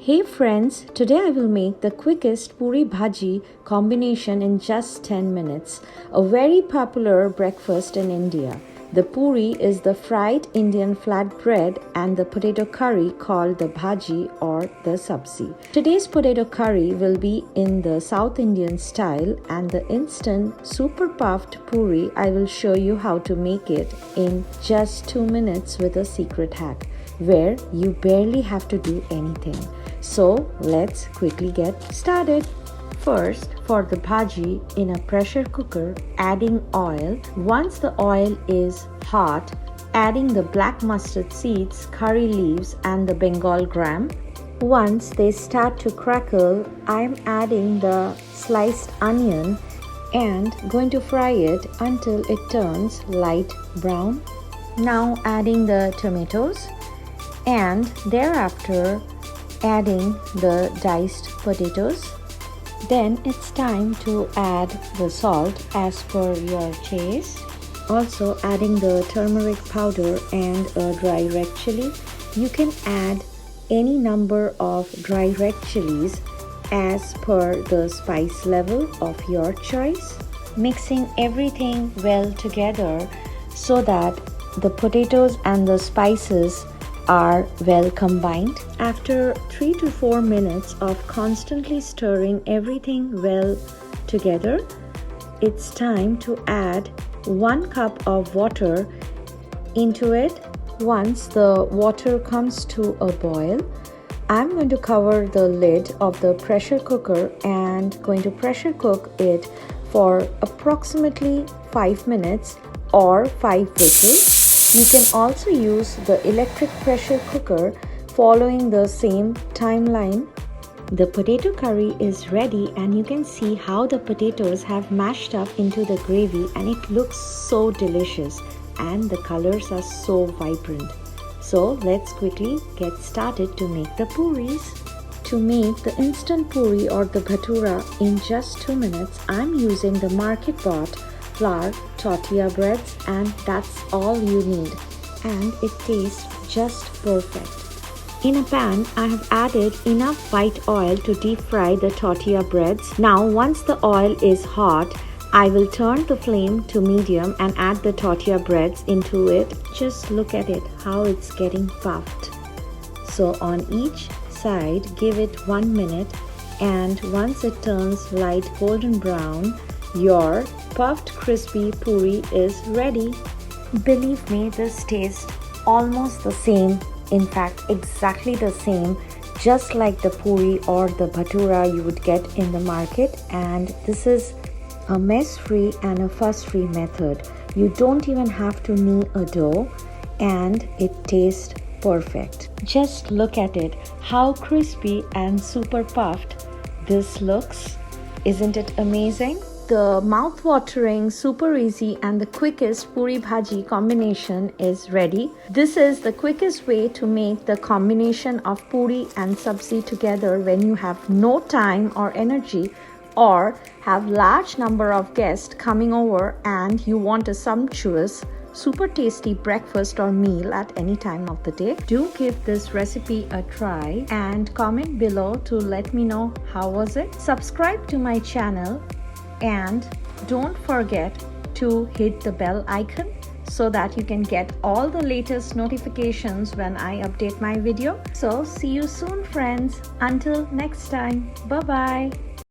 Hey friends, today I will make the quickest Puri Bhaji combination in just 10 minutes. A very popular breakfast in India. The puri is the fried Indian flatbread and the potato curry called the bhaji or the sabzi. Today's potato curry will be in the South Indian style, and the instant super puffed puri I will show you how to make it in just 2 minutes with a secret hack where you barely have to do anything. So let's quickly get started. First, for the bhaji, in a pressure cooker, adding oil. Once the oil is hot, adding the black mustard seeds, curry leaves and the Bengal gram. Once they start to crackle, I'm adding the sliced onion and going to fry it until it turns light brown. Now adding the tomatoes and thereafter adding the diced potatoes. Then it's time to add the salt as per your taste. Also adding the turmeric powder and a dry red chili. You can add any number of dry red chilies as per the spice level of your choice. Mixing everything well together so that the potatoes and the spices are well combined. After 3 to 4 minutes of constantly stirring everything well together, it's time to add 1 cup of water into it. Once the water comes to a boil, I'm going to cover the lid of the pressure cooker and going to pressure cook it for approximately 5 minutes or 5 whistles. You can also use the electric pressure cooker following the same timeline. The potato curry is ready and you can see how the potatoes have mashed up into the gravy and it looks so delicious and the colors are so vibrant. So let's quickly get started to make the puris. To make the instant puri or the bhatura in just 2 minutes, I'm using the market bought flour, tortilla breads, and that's all you need, and it tastes just perfect. In a pan, I have added enough white oil to deep fry the tortilla breads. Now once the oil is hot, I will turn the flame to medium and add the tortilla breads into it. Just look at it, how it's getting puffed. So on each side, give it 1 minute, and once it turns light golden brown, your puffed crispy puri is ready. Believe me, this tastes almost the same, in fact exactly the same, just like the puri or the bhatura you would get in the market, and this is a mess-free and a fuss-free method. You don't even have to knead a dough and it tastes perfect. Just look at it, how crispy and super puffed this looks. Isn't it amazing? The mouth-watering, super easy and the quickest Puri Bhaji combination is ready. This is the quickest way to make the combination of puri and sabzi together when you have no time or energy or have large number of guests coming over and you want a sumptuous, super tasty breakfast or meal at any time of the day. Do give this recipe a try and comment below to let me know how was it. Subscribe to my channel and don't forget to hit the bell icon so that you can get all the latest notifications when I update my video. So see you soon friends. Until next time. Bye bye.